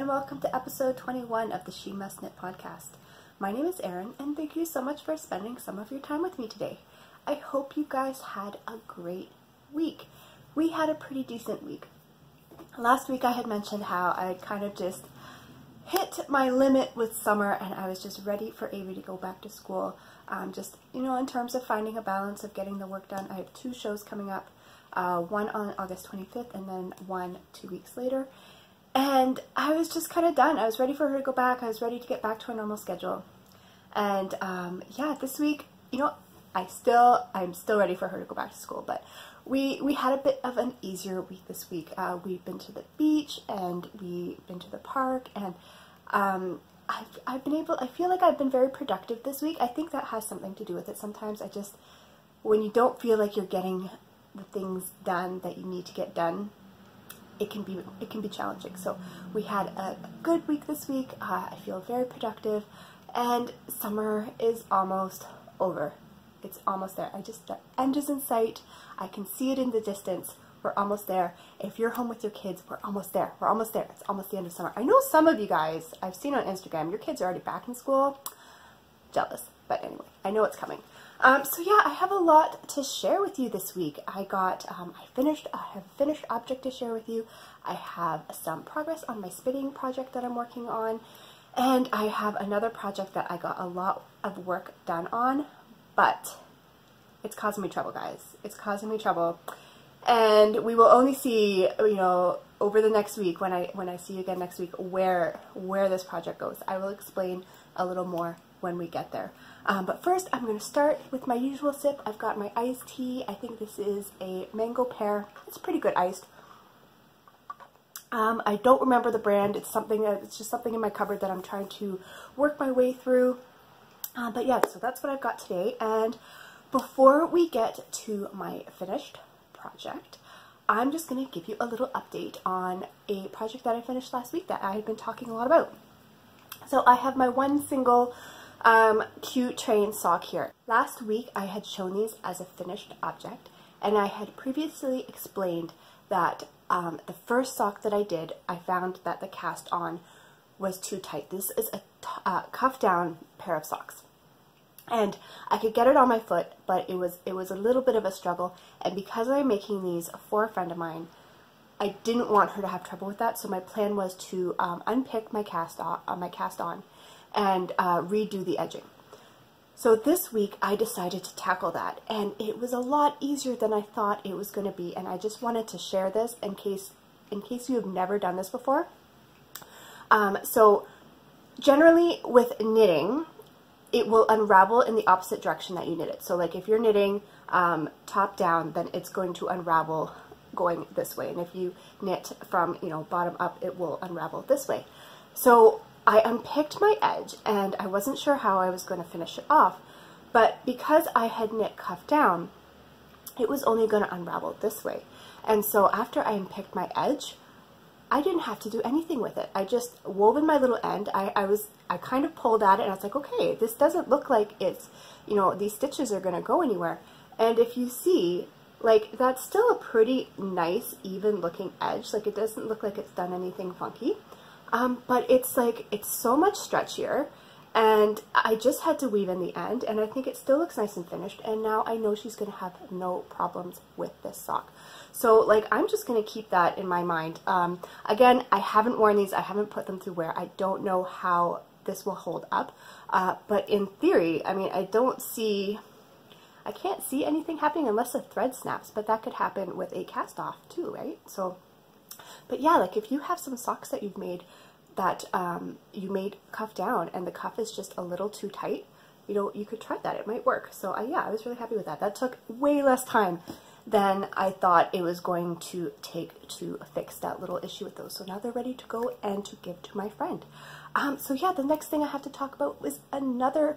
and welcome to episode 21 of the She.Must.Knit podcast. My name is Erin, and thank you so much for spending some of your time with me today. I hope you guys had a great week. We had a pretty decent week. Last week I had mentioned how I kind of just hit my limit with summer and I was just ready for Avery to go back to school. In terms of finding a balance of getting the work done. I have 2 shows coming up, one on August 25th and then one 2 weeks later. And I was just kind of done. I was ready for her to go back. I was ready to get back to a normal schedule. And this week, I'm still ready for her to go back to school. But we had a bit of an easier week this week. We've been to the beach and we've been to the park, and I feel like I've been very productive this week. I think that has something to do with it. Sometimes when you don't feel like you're getting the things done that you need to get done, it can be challenging. So we had a good week this week. I feel very productive, and summer is almost over. It's almost there. The end is in sight. I can see it in the distance. We're almost there. If you're home with your kids, we're almost there. We're almost there. It's almost the end of summer. I know some of you guys, I've seen on Instagram, your kids are already back in school. Jealous. But anyway, I know it's coming. I have a lot to share with you this week. I have a finished object to share with you. I have some progress on my spinning project that I'm working on. And I have another project that I got a lot of work done on, but it's causing me trouble, guys. It's causing me trouble. And we will only see, over the next week, when I see you again next week, where this project goes. I will explain a little more when we get there. But first, I'm going to start with my usual sip. I've got my iced tea. I think this is a mango pear. It's pretty good iced. I don't remember the brand. It's just something in my cupboard that I'm trying to work my way through. But yeah, so that's what I've got today. And before we get to my finished project, I'm just going to give you a little update on a project that I finished last week that I had been talking a lot about. So I have my one single cute train sock here. Last week I had shown these as a finished object, and I had previously explained that the first sock that I did, I found that the cast on was too tight. This is a cuff down pair of socks. And I could get it on my foot, but it was a little bit of a struggle. And because I'm making these for a friend of mine, I didn't want her to have trouble with that. So my plan was to unpick my cast on and redo the edging. So this week I decided to tackle that, and it was a lot easier than I thought it was going to be. And I just wanted to share this in case you have never done this before. So generally with knitting, it will unravel in the opposite direction that you knit it. So like if you're knitting top down, then it's going to unravel going this way. And if you knit from, bottom up, it will unravel this way. So I unpicked my edge and I wasn't sure how I was going to finish it off. But because I had knit cuff down, it was only going to unravel this way. And so after I unpicked my edge, I didn't have to do anything with it. I just wove in my little end. I kind of pulled at it and I was like, okay, this doesn't look like it's, these stitches are going to go anywhere. And if you see, like, that's still a pretty nice, even looking edge. Like, it doesn't look like it's done anything funky. But it's so much stretchier. And I just had to weave in the end, and I think it still looks nice and finished. And now I know she's going to have no problems with this sock. So, like, I'm just going to keep that in my mind. Again, I haven't worn these. I haven't put them through wear. I don't know how this will hold up. But in theory, I mean, I can't see anything happening unless a thread snaps. But that could happen with a cast off too, right? So, but yeah, like if you have some socks that you've made that you made cuff down and the cuff is just a little too tight, you could try that. It might work. So yeah, I was really happy with that. That took way less time than I thought it was going to take to fix that little issue with those. So now they're ready to go and to give to my friend. So yeah, the next thing I have to talk about was another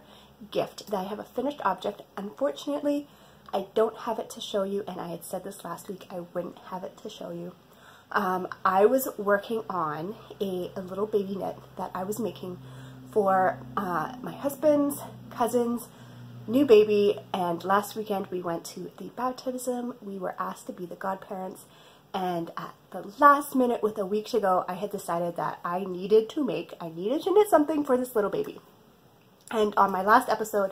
gift that I have a finished object. Unfortunately, I don't have it to show you, and I had said this last week, I wouldn't have it to show you. I was working on a little baby knit that I was making for my husband's cousin's new baby, and last weekend we went to the baptism. We were asked to be the godparents, And at the last minute, with a week to go, I had decided that I needed to knit something for this little baby. And on my last episode,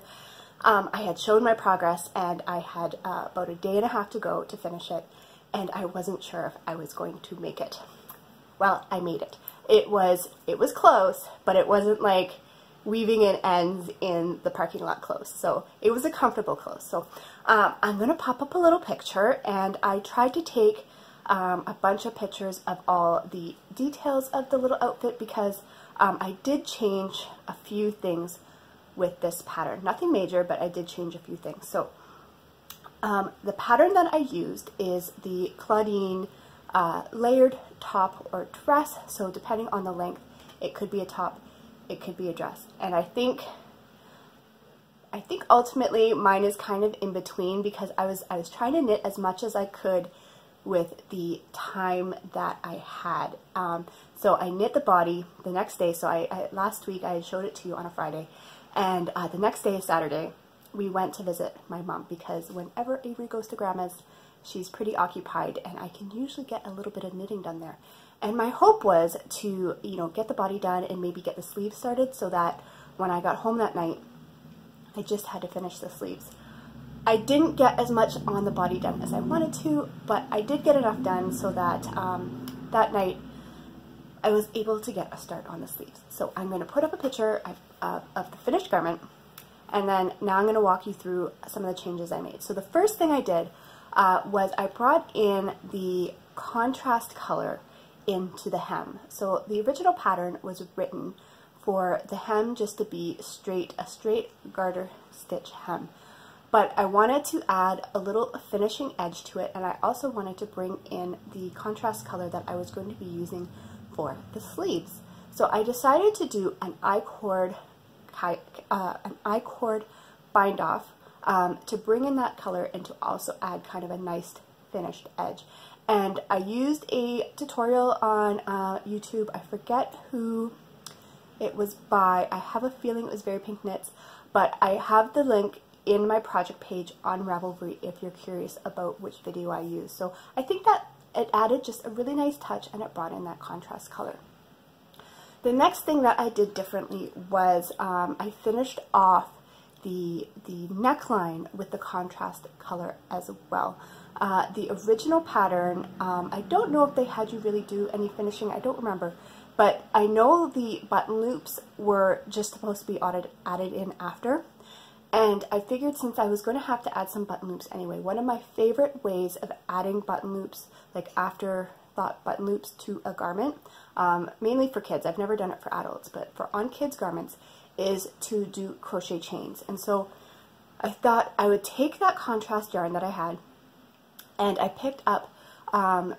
I had shown my progress, and I had about a day and a half to go to finish it, and I wasn't sure if I was going to make it. Well, I made it. It was close, but it wasn't like weaving in ends in the parking lot close. So it was a comfortable close. So I'm going to pop up a little picture, and I tried to take a bunch of pictures of all the details of the little outfit because I did change a few things with this pattern. Nothing major, but I did change a few things. So the pattern that I used is the Claudine layered top or dress. So depending on the length, it could be a top, it could be a dress. And I think ultimately mine is kind of in between because I was trying to knit as much as I could with the time that I had. So I knit the body the next day. So last week I showed it to you on a Friday, and the next day, Saturday, we went to visit my mom because whenever Avery goes to grandma's, she's pretty occupied, and I can usually get a little bit of knitting done there. And my hope was to, get the body done and maybe get the sleeves started so that when I got home that night, I just had to finish the sleeves. I didn't get as much on the body done as I wanted to, but I did get enough done so that that night I was able to get a start on the sleeves. So I'm going to put up a picture of the finished garment, and then now I'm going to walk you through some of the changes I made. So the first thing I did was I brought in the contrast color into the hem. So the original pattern was written for the hem just to be a straight garter stitch hem. But I wanted to add a little finishing edge to it, and I also wanted to bring in the contrast color that I was going to be using for the sleeves. So I decided to do an I-cord bind off to bring in that color and to also add kind of a nice finished edge. And I used a tutorial on YouTube. I forget who it was by. I have a feeling it was Very Pink Knits, but I have the link in my project page on Ravelry if you're curious about which video I use. So I think that it added just a really nice touch, and it brought in that contrast color. The next thing that I did differently was I finished off the neckline with the contrast color as well. The original pattern, I don't know if they had you really do any finishing, I don't remember, but I know the button loops were just supposed to be added in after. And I figured since I was going to have to add some button loops anyway, one of my favorite ways of adding button loops, like afterthought button loops to a garment, mainly for kids, I've never done it for adults, but for on kids garments, is to do crochet chains. And so I thought I would take that contrast yarn that I had, and I picked up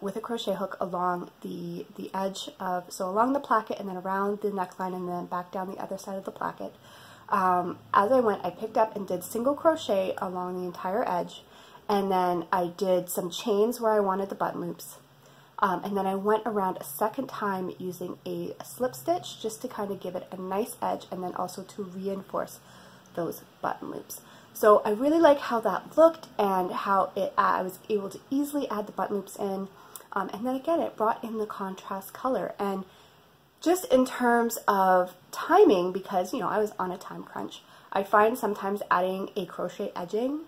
with a crochet hook along the edge of, so along the placket and then around the neckline and then back down the other side of the placket. As I went, I picked up and did single crochet along the entire edge, and then I did some chains where I wanted the button loops, and then I went around a second time using a slip stitch just to kind of give it a nice edge and then also to reinforce those button loops. So I really like how that looked and how I was able to easily add the button loops in, and then again it brought in the contrast color. And just in terms of timing, because I was on a time crunch, I find sometimes adding a crochet edging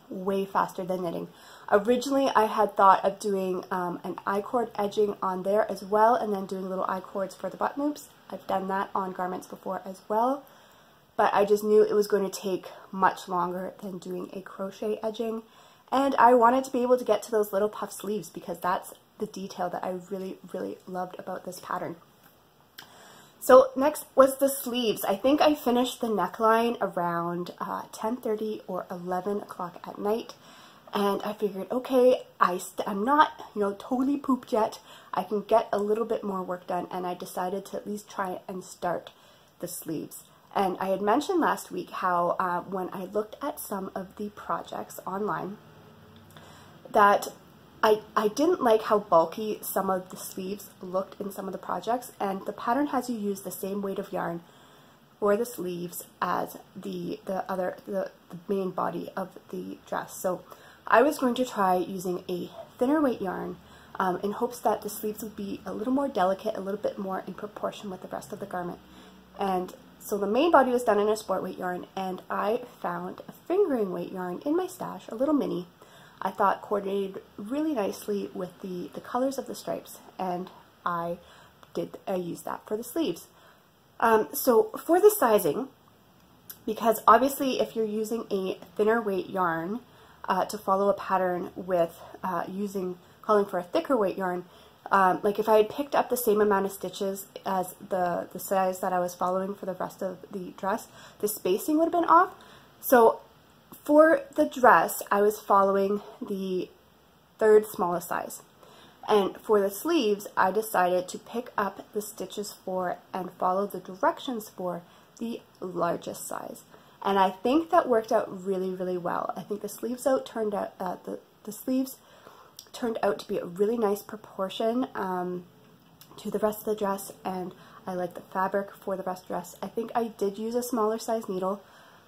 way faster than knitting. Originally I had thought of doing an I-cord edging on there as well, and then doing little I-cords for the button loops. I've done that on garments before as well, but I just knew it was going to take much longer than doing a crochet edging, and I wanted to be able to get to those little puff sleeves because that's the detail that I really, really loved about this pattern. So next was the sleeves. I think I finished the neckline around 10:30 or 11 o'clock at night, and I figured, okay, I'm not totally pooped yet. I can get a little bit more work done, and I decided to at least try and start the sleeves. And I had mentioned last week how when I looked at some of the projects online, that I didn't like how bulky some of the sleeves looked in some of the projects, and the pattern has you use the same weight of yarn for the sleeves as the main body of the dress. So I was going to try using a thinner weight yarn in hopes that the sleeves would be a little more delicate, a little bit more in proportion with the rest of the garment. And so the main body was done in a sport weight yarn, and I found a fingering weight yarn in my stash, a little mini. I thought coordinated really nicely with the colors of the stripes, and I used that for the sleeves. So for the sizing, because obviously if you're using a thinner weight yarn to follow a pattern with calling for a thicker weight yarn, like if I had picked up the same amount of stitches as the size that I was following for the rest of the dress, the spacing would have been off. So for the dress, I was following the third smallest size. And for the sleeves, I decided to pick up the stitches for and follow the directions for the largest size. And I think that worked out really, really well. I think the sleeves turned out the sleeves turned out to be a really nice proportion to the rest of the dress, and I like the fabric for the rest of the dress. I think I did use a smaller size needle,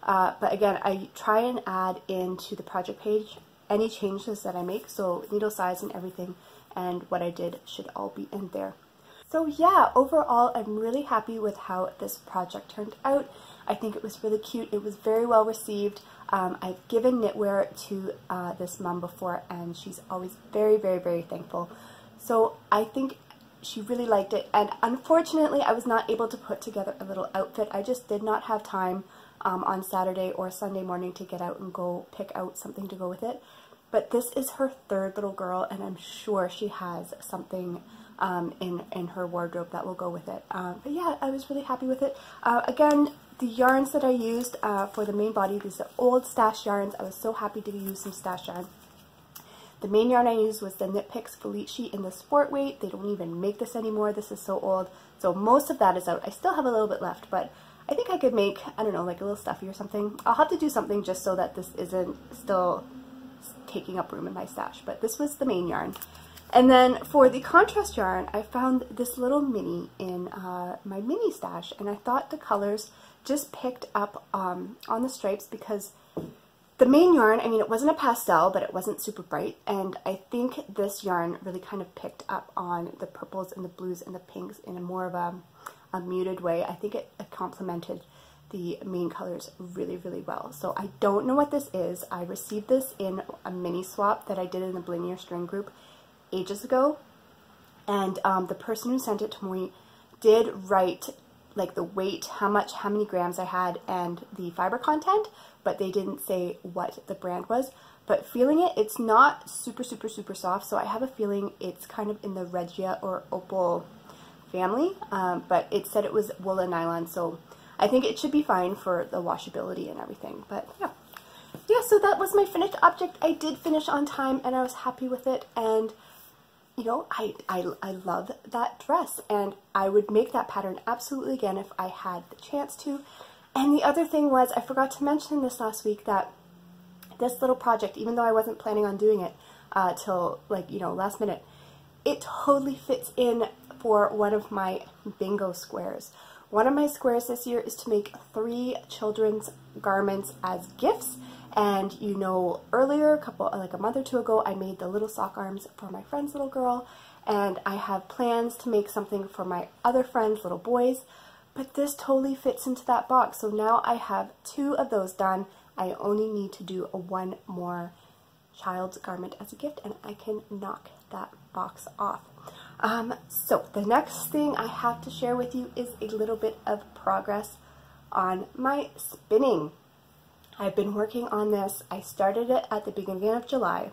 but again, I try and add into the project page any changes that I make, so needle size and everything, and what I did should all be in there. So yeah, overall I'm really happy with how this project turned out. I think it was really cute. It was very well received. I've given knitwear to this mom before, and she's always very, very, very thankful. So I think she really liked it, and unfortunately I was not able to put together a little outfit. I just did not have time on Saturday or Sunday morning to get out and go pick out something to go with it. But this is her third little girl, and I'm sure she has something in her wardrobe that will go with it. But yeah, I was really happy with it. Again, the yarns that I used for the main body, these are old stash yarns. I was so happy to use some stash yarn. The main yarn I used was the Knit Picks Felici in the sport weight. They don't even make this anymore. This is so old. So most of that is out. I still have a little bit left, but I think I could make, I don't know, like a little stuffy or something. I'll have to do something just so that this isn't still taking up room in my stash. But this was the main yarn. And then for the contrast yarn, I found this little mini in my mini stash, and I thought the colors just picked up on the stripes, because the main yarn, I mean, it wasn't a pastel, but it wasn't super bright, and I think this yarn really kind of picked up on the purples and the blues and the pinks in a more of a muted way. I think it complemented the main colors really, really well. So I don't know what this is. I received this in a mini swap that I did in the Bling string group ages ago, and the person who sent it to me did write like the weight, how many grams I had, and the fiber content, but they didn't say what the brand was. But feeling it, it's not super, super, super soft, so I have a feeling it's kind of in the Regia or Opal family, but it said it was wool and nylon, so I think it should be fine for the washability and everything. But yeah. Yeah, so that was my finished object. I did finish on time, and I was happy with it, and you know, I love that dress, and I would make that pattern absolutely again if I had the chance to. And the other thing was, I forgot to mention this last week, that this little project, even though I wasn't planning on doing it till, like, you know, last minute, it totally fits in for one of my bingo squares. One of my squares this year is to make 3 children's garments as gifts. And you know, earlier, like a month or two ago, I made the little sock arms for my friend's little girl, and I have plans to make something for my other friends' little boys, but this totally fits into that box. So now I have 2 of those done. I only need to do one more child's garment as a gift, and I can knock that box off. So the next thing I have to share with you is a little bit of progress on my spinning. I've been working on this. I started it at the beginning of July,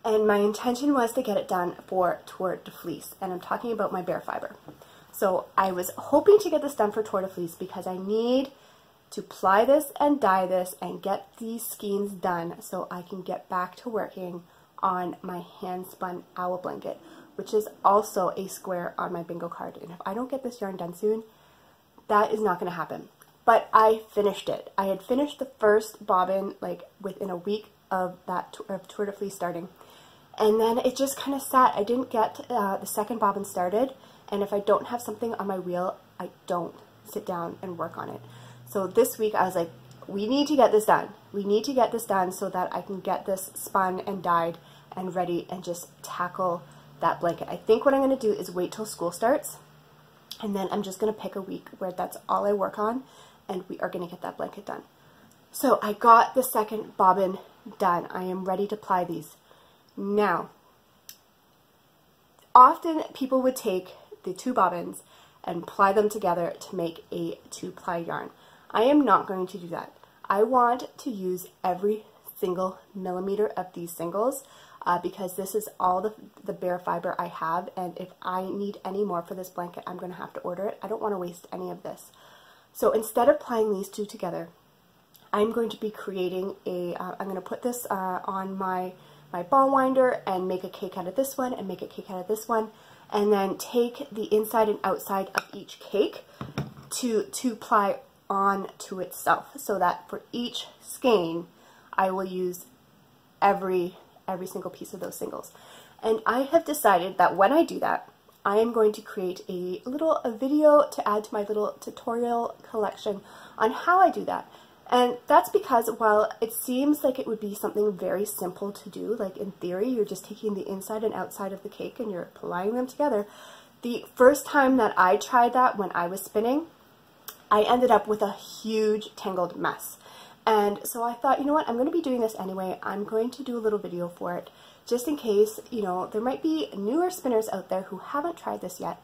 and my intention was to get it done for Tour de Fleece, and I'm talking about my bare fiber. So I was hoping to get this done for Tour de Fleece because I need to ply this and dye this and get these skeins done so I can get back to working on my hand spun owl blanket, which is also a square on my bingo card. And if I don't get this yarn done soon, that is not going to happen. But I finished it. I had finished the first bobbin like within a week of that Tour de Fleece starting. And then it just kind of sat. I didn't get the second bobbin started. And if I don't have something on my reel, I don't sit down and work on it. So this week I was like, we need to get this done. We need to get this done so that I can get this spun and dyed and ready and just tackle that blanket. I think what I'm going to do is wait till school starts, and then I'm just going to pick a week where that's all I work on, and we are going to get that blanket done. So I got the second bobbin done. I am ready to ply these. Now, often people would take the 2 bobbins and ply them together to make a 2-ply yarn. I am not going to do that. I want to use every single millimeter of these singles because this is all the bare fiber I have, and if I need any more for this blanket, I'm going to have to order it. I don't want to waste any of this. So instead of plying these 2 together, I'm going to be creating a, I'm going to put this on my ball winder and make a cake out of this one and make a cake out of this one, and then take the inside and outside of each cake to 2-ply on to itself, so that for each skein I will use every single piece of those singles. And I have decided that when I do that, I am going to create a video to add to my little tutorial collection on how I do that. And that's because while it seems like it would be something very simple to do, like in theory you're just taking the inside and outside of the cake and you're applying them together, the first time that I tried that when I was spinning, I ended up with a huge tangled mess. And so I thought, you know what, I'm going to be doing this anyway. I'm going to do a little video for it, just in case, you know, there might be newer spinners out there who haven't tried this yet,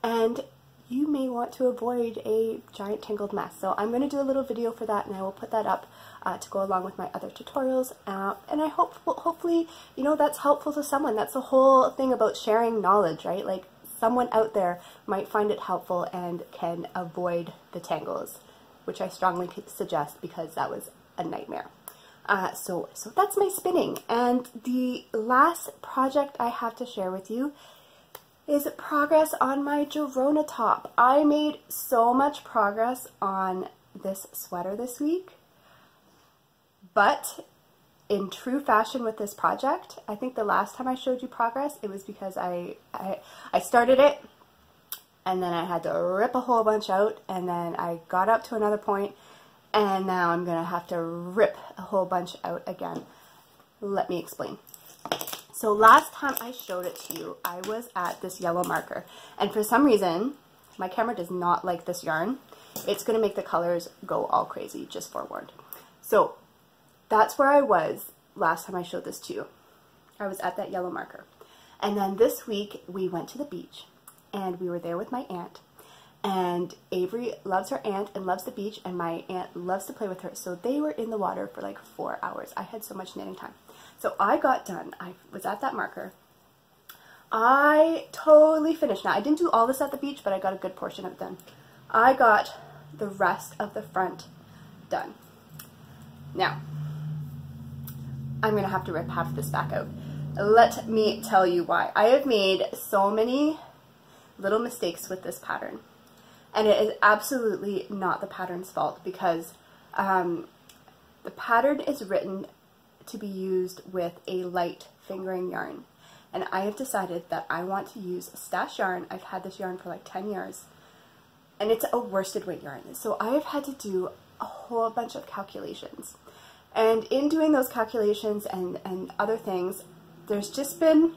and you may want to avoid a giant tangled mess. So I'm going to do a little video for that, and I will put that up to go along with my other tutorials. And I hopefully, you know, that's helpful to someone. That's the whole thing about sharing knowledge, right? Like, someone out there might find it helpful and can avoid the tangles, which I strongly suggest because that was a nightmare. So that's my spinning. And the last project I have to share with you is progress on my Girona top. I made so much progress on this sweater this week, but in true fashion with this project, I think the last time I showed you progress, it was because I started it, and then I had to rip a whole bunch out, and then I got up to another point, and now I'm going to have to rip a whole bunch out again. Let me explain. So last time I showed it to you, I was at this yellow marker, and for some reason, my camera does not like this yarn. It's going to make the colors go all crazy, just forewarned. So that's where I was last time I showed this to you. I was at that yellow marker. And then this week we went to the beach, and we were there with my aunt. And Avery loves her aunt and loves the beach, and my aunt loves to play with her. So they were in the water for like 4 hours. I had so much knitting time. So I got done. I was at that marker. I totally finished. Now, I didn't do all this at the beach, but I got a good portion of it done. I got the rest of the front done. Now, I'm going to have to rip half this back out. Let me tell you why. I have made so many little mistakes with this pattern, and it is absolutely not the pattern's fault, because the pattern is written to be used with a light fingering yarn, and I have decided that I want to use stash yarn. I've had this yarn for like 10 years, and it's a worsted weight yarn, so I have had to do a whole bunch of calculations. And in doing those calculations and other things, there's just been,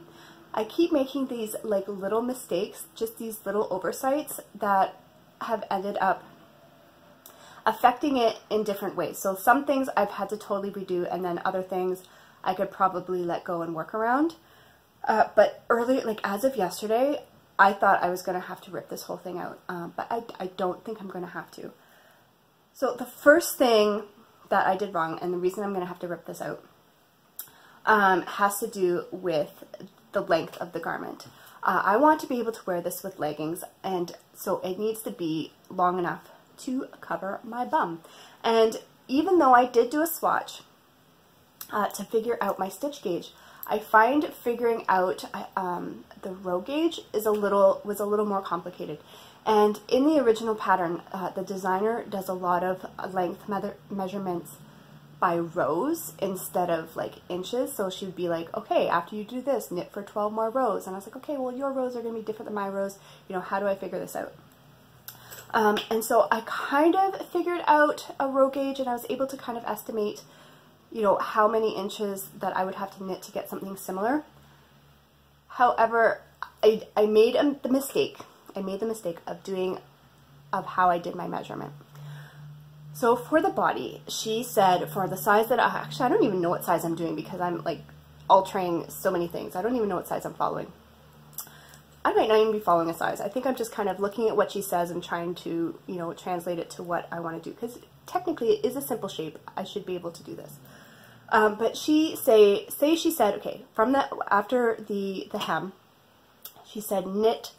I keep making these like little mistakes, just these little oversights that have ended up affecting it in different ways. So some things I've had to totally redo, and then other things I could probably let go and work around. But earlier, like as of yesterday, I thought I was going to have to rip this whole thing out, but I don't think I'm going to have to. So the first thing that I did wrong, and the reason I'm going to have to rip this out, has to do with the length of the garment. I want to be able to wear this with leggings, and so it needs to be long enough to cover my bum. And even though I did do a swatch to figure out my stitch gauge, I find figuring out the row gauge was a little more complicated. And in the original pattern, the designer does a lot of length measurements by rows instead of like inches. So she would be like, okay, after you do this, knit for 12 more rows. And I was like, okay, well, your rows are going to be different than my rows. You know, how do I figure this out? And so I kind of figured out a row gauge, and I was able to kind of estimate you know, how many inches that I would have to knit to get something similar. However, I made the mistake. I made the mistake of how I did my measurement. So for the body, she said for the size that actually I don't even know what size I'm doing because I'm like altering so many things. I don't even know what size I'm following. I might not even be following a size. I think I'm just kind of looking at what she says and trying to, you know, translate it to what I want to do, because technically it is a simple shape. I should be able to do this. But she said, okay, from that, after the hem, she said knit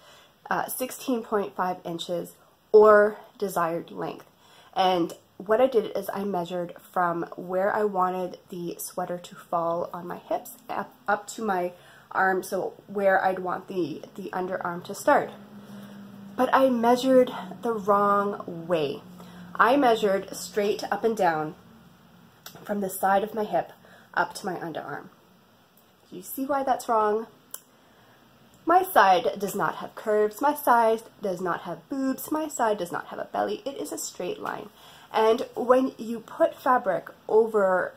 16.5 inches or desired length. And what I did is I measured from where I wanted the sweater to fall on my hips up to my arm, so where I'd want the underarm to start. But I measured the wrong way. I measured straight up and down from the side of my hip up to my underarm. Do you see why that's wrong? My side does not have curves, my side does not have boobs, my side does not have a belly. It is a straight line. And when you put fabric over,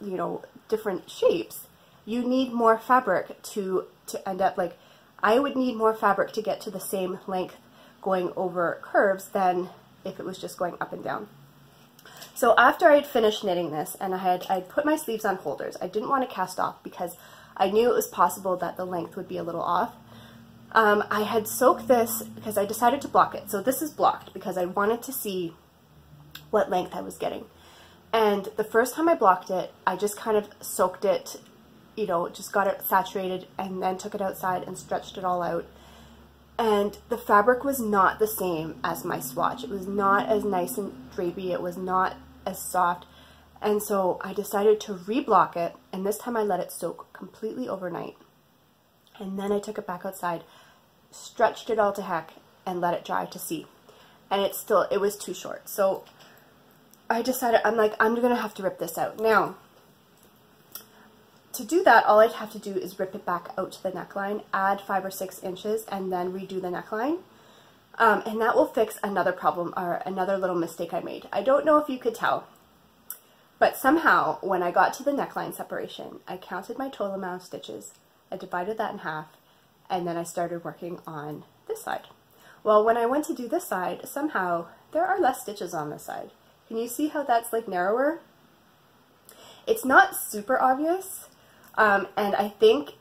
you know, different shapes, you need more fabric to end up, like, I would need more fabric to get to the same length going over curves than if it was just going up and down. So after I had finished knitting this and I'd put my sleeves on holders, I didn't want to cast off because I knew it was possible that the length would be a little off. I had soaked this because I decided to block it. So this is blocked because I wanted to see what length I was getting. And the first time I blocked it, I just kind of soaked it, you know, just got it saturated and then took it outside and stretched it all out. And the fabric was not the same as my swatch. It was not as nice and drapey. It was not as soft. And so I decided to reblock it, and this time I let it soak completely overnight. And then I took it back outside, stretched it all to heck, and let it dry to see. And it was too short. So I decided, I'm gonna have to rip this out. Now, to do that, all I'd have to do is rip it back out to the neckline, add 5 or 6 inches, and then redo the neckline. And that will fix another problem, or another little mistake I made. I don't know if you could tell, but somehow when I got to the neckline separation, I counted my total amount of stitches, I divided that in half, and then I started working on this side. Well, when I went to do this side, somehow there are less stitches on this side. Can you see how that's like narrower? It's not super obvious, and I think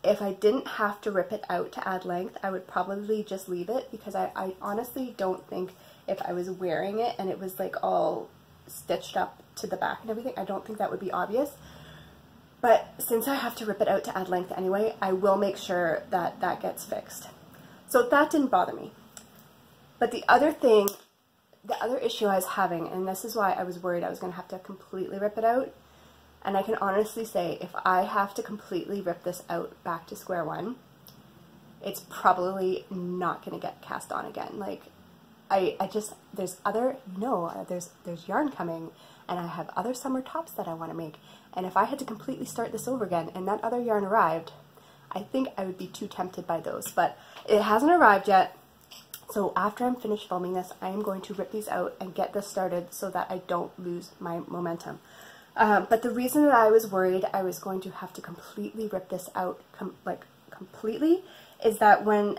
if I didn't have to rip it out to add length, I would probably just leave it, because I honestly don't think if I was wearing it and it was like all stitched up to the back and everything, I don't think that would be obvious. But since I have to rip it out to add length anyway, I will make sure that that gets fixed. So that didn't bother me. But the other issue I was having, and this is why I was worried I was going to have to completely rip it out, and I can honestly say if I have to completely rip this out back to square one, it's probably not going to get cast on again. Like, there's yarn coming, and I have other summer tops that I want to make, and if I had to completely start this over again and that other yarn arrived, I think I would be too tempted by those. But it hasn't arrived yet, so after I'm finished filming this, I am going to rip these out and get this started so that I don't lose my momentum. But the reason that I was worried I was going to have to completely rip this out, completely, is that when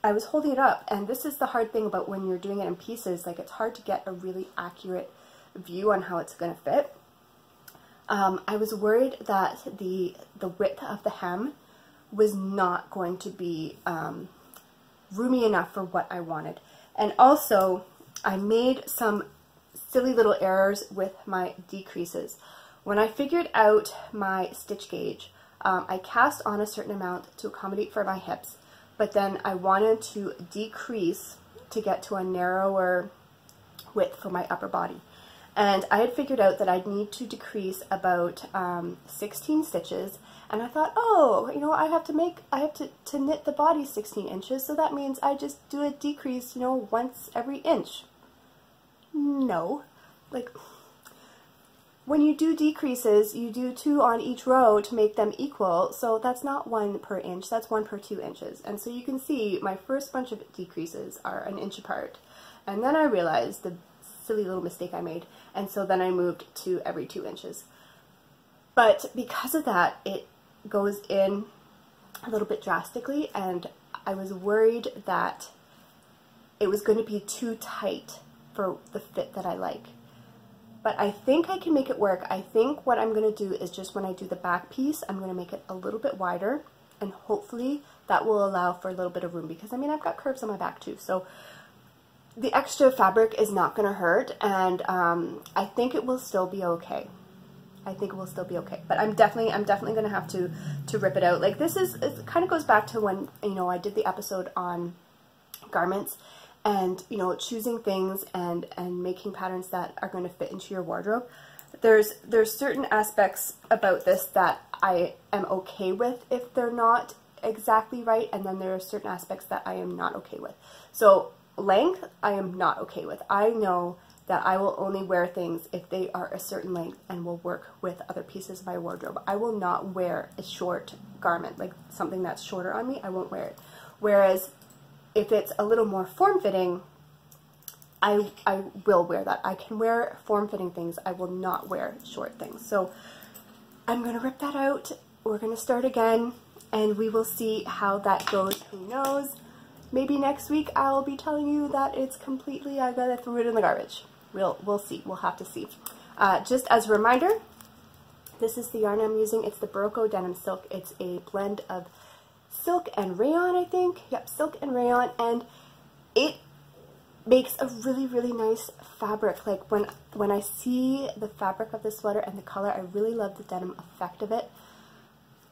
I was holding it up, and this is the hard thing about when you're doing it in pieces, like it's hard to get a really accurate view on how it's going to fit. I was worried that the width of the hem was not going to be roomy enough for what I wanted. And also, I made some silly little errors with my decreases. When I figured out my stitch gauge, I cast on a certain amount to accommodate for my hips, but then I wanted to decrease to get to a narrower width for my upper body. And I had figured out that I'd need to decrease about 16 stitches, and I thought, oh, you know, I have to knit the body 16 inches, so that means I just do a decrease, you know, once every inch. No, like, when you do decreases, you do 2 on each row to make them equal, so that's not 1 per inch, that's 1 per 2 inches. And so you can see my first bunch of decreases are 1 inch apart. And then I realized the silly little mistake I made, and so then I moved to every 2 inches. But because of that, it goes in a little bit drastically, and I was worried that it was going to be too tight for the fit that I like. But I think I can make it work. I think what I'm going to do is just when I do the back piece, I'm going to make it a little bit wider, and hopefully that will allow for a little bit of room, because I mean, I've got curves on my back too, so the extra fabric is not going to hurt, and I think it will still be okay. I think it will still be okay, but I'm definitely going to have to rip it out. Like, this is, it kind of goes back to when, you know, I did the episode on garments, and, you know, choosing things and making patterns that are going to fit into your wardrobe. There's certain aspects about this that I am okay with if they're not exactly right, and then there are certain aspects that I am not okay with. So length, I am not okay with. I know that I will only wear things if they are a certain length and will work with other pieces of my wardrobe. I will not wear a short garment, like something that's shorter on me, I won't wear it. Whereas if it's a little more form-fitting, I will wear that. I can wear form-fitting things. I will not wear short things. So I'm going to rip that out. We're going to start again, and we will see how that goes. Who knows? Maybe next week I'll be telling you that it's completely, I gotta throw it in the garbage. We'll see. We'll have to see. Just as a reminder, this is the yarn I'm using. It's the Barocco Denim Silk. It's a blend of silk and rayon, I think. Yep, silk and rayon, and it makes a really, really nice fabric. Like, when I see the fabric of the sweater and the color, I really love the denim effect of it.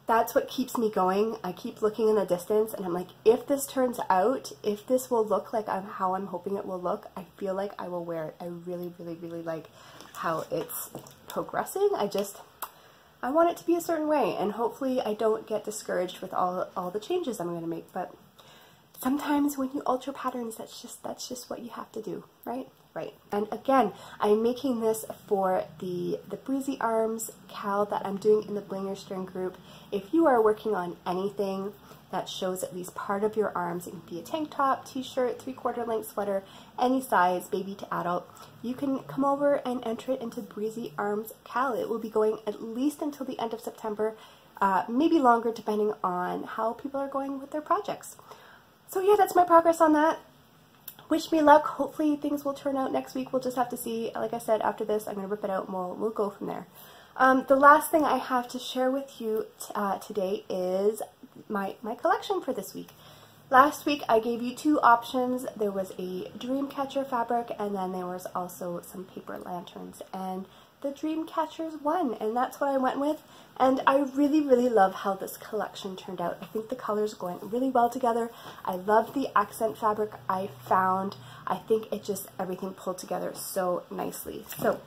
That's what keeps me going. I keep looking in the distance, and I'm like, if this turns out, if this will look like how I'm hoping it will look, I feel like I will wear it. I really, really, really like how it's progressing. I want it to be a certain way, and hopefully I don't get discouraged with all the changes I'm going to make. But sometimes when you alter patterns, that's just what you have to do, right? Right. And again, I'm making this for the Breezy Arms KAL that I'm doing in the Blinger String group. If you are working on anything that shows at least part of your arms, it can be a tank top, t-shirt, 3/4 length sweater, any size, baby to adult, you can come over and enter it into Breezy Arms KAL. It will be going at least until the end of September, maybe longer depending on how people are going with their projects. So yeah, that's my progress on that. Wish me luck. Hopefully things will turn out next week. We'll just have to see. Like I said, after this, I'm going to rip it out and we'll go from there. The last thing I have to share with you today is my collection for this week. Last week I gave you two options. There was a Dreamcatcher fabric, and then there was also some paper lanterns, and the Dreamcatchers won, and that's what I went with. And I really, really love how this collection turned out. I think the colors are going really well together. I love the accent fabric I found. I think it just, everything pulled together so nicely. So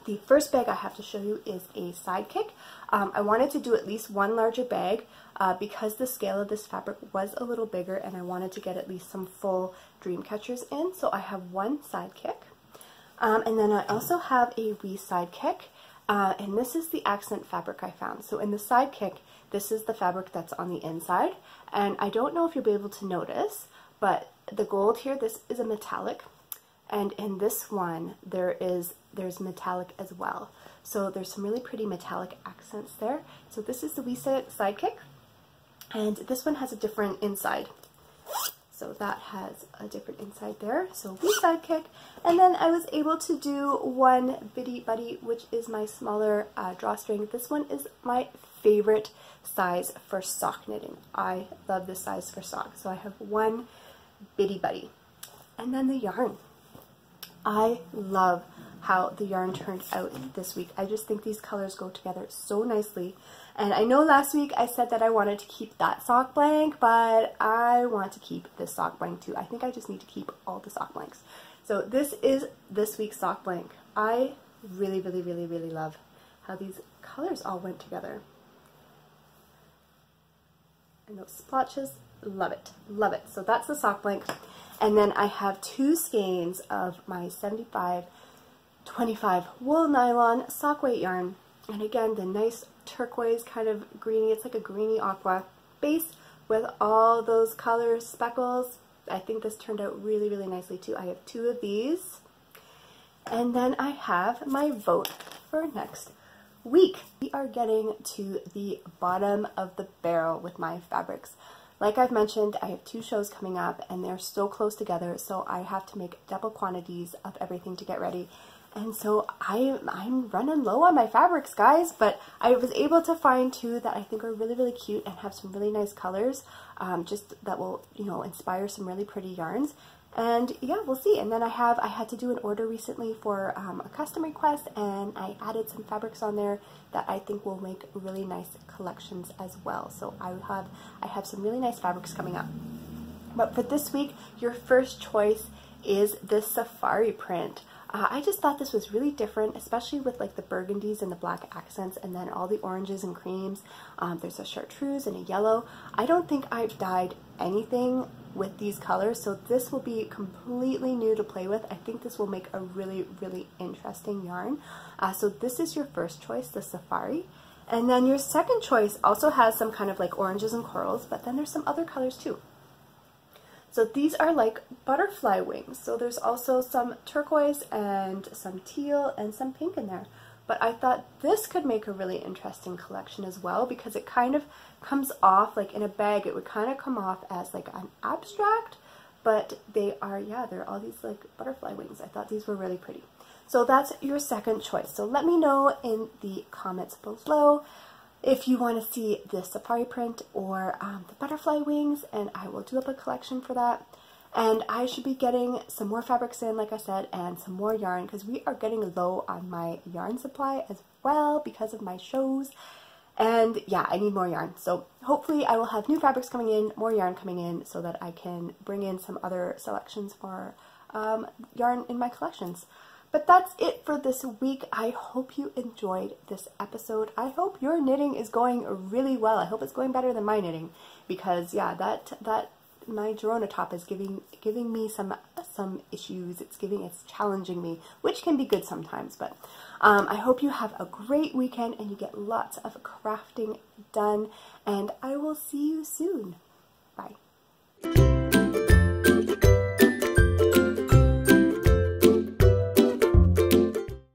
the first bag I have to show you is a sidekick. I wanted to do at least one larger bag because the scale of this fabric was a little bigger, and I wanted to get at least some full Dreamcatchers in. So I have one sidekick. And then I also have a re-sidekick, and this is the accent fabric I found. So in the sidekick, this is the fabric that's on the inside, and I don't know if you'll be able to notice, but the gold here, this is a metallic, and in this one, there's metallic as well. So there's some really pretty metallic accents there. So this is the sidekick, and this one has a different inside. So that has a different inside there. So we sidekick. And then I was able to do one Bitty Buddy, which is my smaller drawstring. This one is my favorite size for sock knitting. I love this size for sock. So I have one Bitty Buddy. And then the yarn. I love how the yarn turned out this week. I just think these colors go together so nicely. And I know last week I said that I wanted to keep that sock blank, but I want to keep this sock blank too. I think I just need to keep all the sock blanks. So this is this week's sock blank. I really, really, really, really love how these colors all went together. And those splotches, love it, love it. So that's the sock blank. And then I have two skeins of my 75/25 wool nylon sock weight yarn. And again, the nice turquoise kind of greeny, it's like a greeny aqua base with all those colors, speckles. I think this turned out really, really nicely too. I have two of these. And then I have my vote for next week. We are getting to the bottom of the barrel with my fabrics. Like I've mentioned, I have 2 shows coming up and they're so close together, so I have to make double quantities of everything to get ready. And so I'm running low on my fabrics, guys, but I was able to find 2 that I think are really, really cute and have some really nice colors, just that will, you know, inspire some really pretty yarns. And yeah, we'll see. And then I had to do an order recently for a custom request, and I added some fabrics on there that I think will make really nice collections as well. So I have some really nice fabrics coming up. But for this week, your first choice is this safari print. I just thought this was really different, especially with like the burgundies and the black accents, and then all the oranges and creams. There's a chartreuse and a yellow. I don't think I've dyed anything with these colors, so this will be completely new to play with. I think this will make a really, really interesting yarn. So this is your first choice, the safari. And then your second choice also has some kind of like oranges and corals, but then there's some other colors too. So these are like butterfly wings. So there's also some turquoise and some teal and some pink in there. But I thought this could make a really interesting collection as well, because it kind of comes off like in a bag. It would kind of come off as like an abstract, but they are, yeah, they're all these like butterfly wings. I thought these were really pretty. So that's your second choice. So let me know in the comments below if you want to see the safari print or the butterfly wings, and I will do up a collection for that. And I should be getting some more fabrics in, like I said, and some more yarn, because we are getting low on my yarn supply as well because of my shows. And yeah, I need more yarn. So hopefully I will have new fabrics coming in, more yarn coming in, so that I can bring in some other selections for yarn in my collections. But that's it for this week. I hope you enjoyed this episode. I hope your knitting is going really well. I hope it's going better than my knitting, because yeah, that my Girona top is giving me some issues. It's challenging me, which can be good sometimes. But I hope you have a great weekend and you get lots of crafting done, and I will see you soon. Bye.